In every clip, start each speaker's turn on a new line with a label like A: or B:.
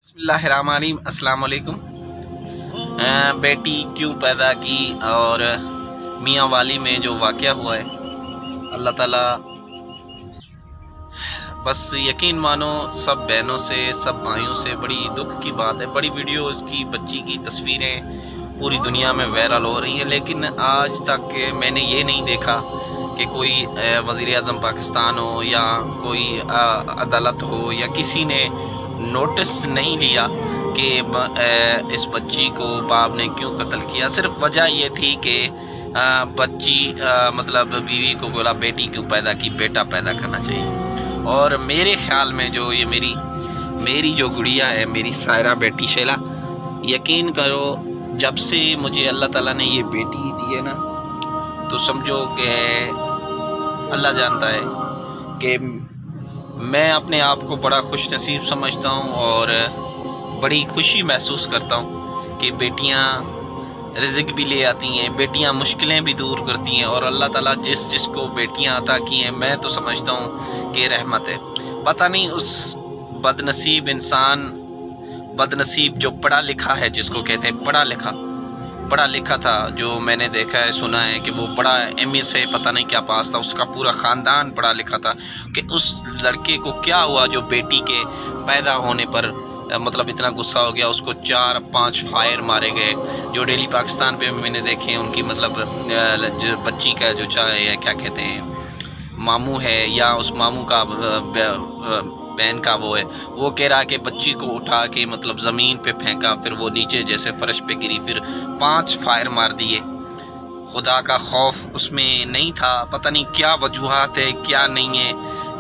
A: बिस्मिल्लाहिर्रहमानिर्रहीम। अस्सलाम वालेकुम। बेटी क्यों पैदा की और मियाँ वाली में जो वाक़या हुआ है, अल्लाह ताला बस यकीन मानो सब बहनों से सब भाइयों से बड़ी दुख की बात है। बड़ी वीडियो इसकी बच्ची की तस्वीरें पूरी दुनिया में वायरल हो रही हैं, लेकिन आज तक मैंने ये नहीं देखा कि कोई वज़ीर आज़म पाकिस्तान हो या कोई अदालत हो या किसी ने नोटिस नहीं लिया कि इस बच्ची को बाप ने क्यों कत्ल किया। सिर्फ वजह ये थी कि बच्ची मतलब बीवी को बोला बेटी क्यों पैदा की, बेटा पैदा करना चाहिए। और मेरे ख्याल में जो ये मेरी जो गुड़िया है, मेरी सायरा बेटी शैला, यकीन करो जब से मुझे अल्लाह ताला ने ये बेटी दी है ना, तो समझो कि अल्लाह जानता है कि मैं अपने आप को बड़ा खुश नसीब समझता हूँ और बड़ी खुशी महसूस करता हूँ कि बेटियाँ रिज़्क़ भी ले आती हैं, बेटियाँ मुश्किलें भी दूर करती हैं। और अल्लाह ताला जिसको बेटियाँ अता की हैं, मैं तो समझता हूँ कि रहमत है। पता नहीं उस बदनसीब इंसान, बदनसीब जो पढ़ा लिखा है, जिसको कहते हैं पढ़ा लिखा था, जो मैंने देखा है सुना है कि वो बड़ा MA से पता नहीं क्या पास था, उसका पूरा ख़ानदान पढ़ा लिखा था, कि उस लड़के को क्या हुआ जो बेटी के पैदा होने पर मतलब इतना गुस्सा हो गया, उसको 4-5 फायर मारे गए। जो डेली पाकिस्तान पे मैंने देखे हैं उनकी मतलब जो बच्ची का जो चाहे क्या कहते हैं मामू है या उस मामू का बहन का वो है, वो कह रहा कि बच्ची को उठा के मतलब ज़मीन पे फेंका, फिर वो नीचे जैसे फर्श पे गिरी, फिर 5 फायर मार दिए। खुदा का खौफ उसमें नहीं था, पता नहीं क्या वजूहात है क्या नहीं है,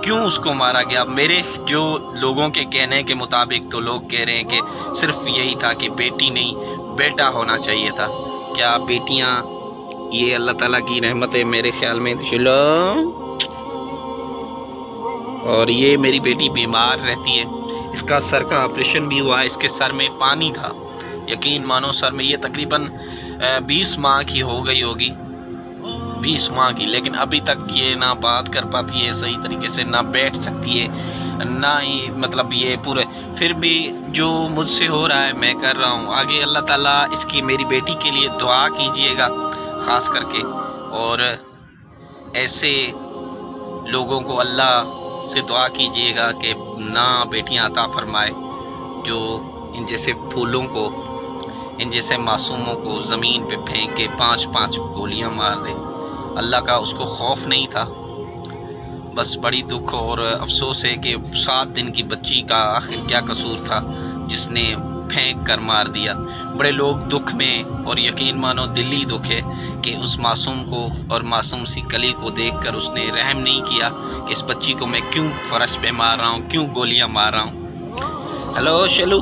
A: क्यों उसको मारा गया। मेरे जो लोगों के कहने के मुताबिक तो लोग कह रहे हैं कि सिर्फ यही था कि बेटी नहीं बेटा होना चाहिए था। क्या बेटियां ये अल्लाह ताला की रहमत है मेरे ख्याल में। चलो, और ये मेरी बेटी बीमार रहती है, इसका सर का ऑपरेशन भी हुआ, इसके सर में पानी था, यकीन मानो सर में, ये तकरीबन 20 माह की हो गई होगी, 20 माह की, लेकिन अभी तक ये ना बात कर पाती है सही तरीके से, ना बैठ सकती है, ना ही मतलब ये पूरे। फिर भी जो मुझसे हो रहा है मैं कर रहा हूँ। आगे अल्लाह ताला इसकी मेरी बेटी के लिए दुआ कीजिएगा ख़ास करके, और ऐसे लोगों को अल्लाह से दुआ कीजिएगा कि ना बेटियां अता फरमाए जो इन जैसे फूलों को, इन जैसे मासूमों को ज़मीन पे फेंक के 5-5 गोलियां मार दे। अल्लाह का उसको खौफ नहीं था। बस बड़ी दुख और अफसोस है कि 7 दिन की बच्ची का आखिर क्या कसूर था जिसने फेंक कर मार दिया। बड़े लोग दुख में, और यकीन मानो दिली दुख है कि उस मासूम को और मासूम सी कली को देखकर उसने रहम नहीं किया कि इस बच्ची को मैं क्यों फर्श पे मार रहा हूँ, क्यों गोलियाँ मार रहा हूँ। हेलो शेलू,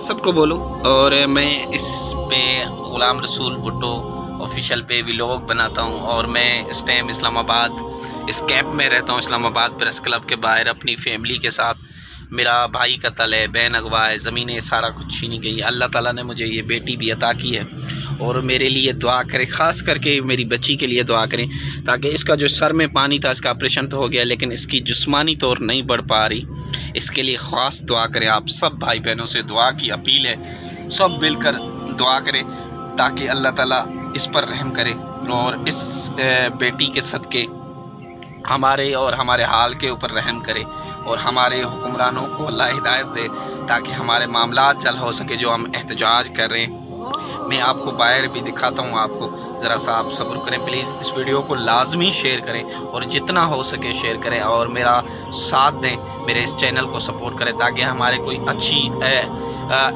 A: सबको बोलो। और मैं इस पे ग़ुलाम रसूल भुट्टो ऑफिशियल पे व्लॉग बनाता हूँ, और मैं इस टाइम इस्लामाबाद इस कैंप में रहता हूँ, इस्लामाबाद प्रेस क्लब के बाहर अपनी फैमिली के साथ। मेरा भाई कत्ल है, बहन अगवा है, ज़मीनें सारा कुछ छीनी गई। अल्लाह ताला ने मुझे ये बेटी भी अता की है, और मेरे लिए दुआ करें, ख़ास करके मेरी बच्ची के लिए दुआ करें, ताकि इसका जो सर में पानी था, इसका ऑपरेशन तो हो गया लेकिन इसकी जिस्मानी तौर नहीं बढ़ पा रही, इसके लिए ख़ास दुआ करें। आप सब भाई बहनों से दुआ की अपील है, सब मिलकर दुआ करें ताकि अल्लाह ताला इस पर रहम करे और इस बेटी के सदक़े हमारे और हमारे हाल के ऊपर रहम करे, और हमारे हुक्मरानों को अल्लाह हिदायत दे ताकि हमारे मामलात जल्द हो सके जो हम एहतजाज कर रहे हैं। मैं आपको बाहर भी दिखाता हूँ, आपको ज़रा सा आप सब्र करें प्लीज़। इस वीडियो को लाजमी शेयर करें और जितना हो सके शेयर करें, और मेरा साथ दें, मेरे इस चैनल को सपोर्ट करें ताकि हमारे कोई अच्छी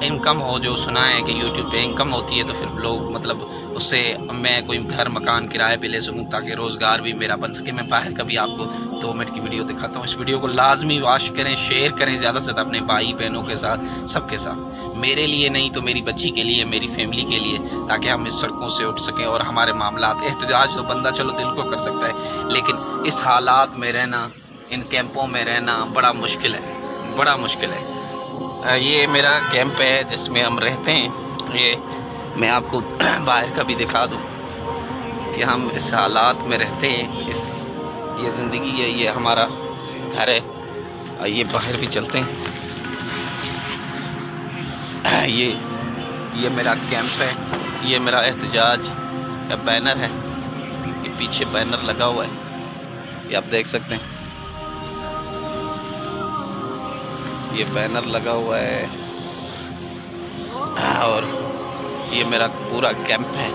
A: इनकम हो। जो सुना है कि यूट्यूब पे इनकम होती है, तो फिर लोग मतलब उससे मैं कोई घर मकान किराए पे ले सकूँ ताकि रोज़गार भी मेरा बन सके। मैं बाहर कभी आपको 2 मिनट की वीडियो दिखाता हूँ। इस वीडियो को लाजमी वॉच करें, शेयर करें ज़्यादा से ज़्यादा अपने भाई बहनों के साथ, सबके साथ। मेरे लिए नहीं तो मेरी बच्ची के लिए, मेरी फैमिली के लिए, ताकि हम इस सड़कों से उठ सकें और हमारे मामलात। एहतजाज तो बंदा चलो दिल को कर सकता है, लेकिन इस हालात में रहना, इन कैंपों में रहना बड़ा मुश्किल है, बड़ा मुश्किल है। ये मेरा कैंप है जिसमें हम रहते हैं। ये मैं आपको बाहर का भी दिखा दूँ कि हम इस हालात में रहते हैं, ये ज़िंदगी है, ये हमारा घर है। आइए बाहर भी चलते हैं। یہ میرا کیمپ ہے، یہ میرا احتجاج کا بینر ہے، یہ پیچھے بینر لگا ہوا ہے، یہ آپ دیکھ سکتے ہیں، یہ بینر لگا ہوا ہے، اور یہ میرا پورا کیمپ ہے،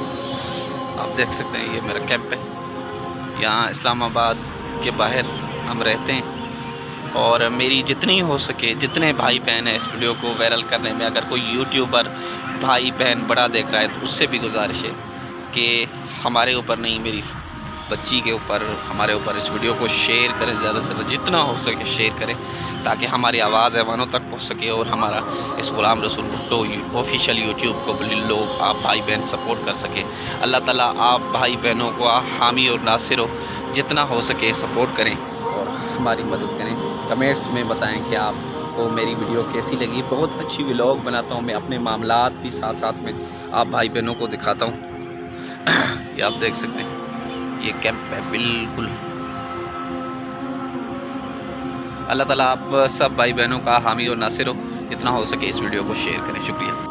A: آپ دیکھ سکتے ہیں، یہ میرا کیمپ ہے۔ یہاں اسلام آباد کے باہر ہم رہتے ہیں، اور میری جتنی ہو سکے، جتنے بھائی بہن ہیں اس ویڈیو کو وائرل کرنے میں، اگر کوئی یوٹیوبر بھائی بہن بڑا دیکھ رہا ہے تو اس سے بھی گزارش ہے کہ ہمارے اوپر نہیں، میری بچی کے اوپر، ہمارے اوپر اس ویڈیو کو شیئر کریں، زیادہ سے زیادہ جتنا ہو سکے شیئر کریں، تاکہ ہماری آواز ایوانوں تک پہنچ سکے، اور ہمارا اس غلام رسول بھٹو آفیشیل یوٹیوب کو لوگ، آپ بھائی بہن سپورٹ کر سکے۔ اللہ تعالیٰ آپ بھائی بہنوں کو حامی اور ناصر ہو، جتنا ہو سکے سپورٹ کریں اور ہماری مدد کریں۔ کمنٹس میں بتائیں کہ آپ کو میری ویڈیو کیسی لگی۔ بہت اچھی ولاگ بناتا ہوں میں، اپنے معاملات بھی ساتھ ساتھ میں آپ بھائی بہنوں کو دکھاتا ہوں۔ یہ آپ دیکھ سکتے ہیں، یہ کیمپ ہے بالکل۔ اللہ تعالیٰ آپ سب بھائی بہنوں کا حامی اور ناصر ہو، جتنا ہو سکے اس ویڈیو کو شیئر کریں۔ شکریہ۔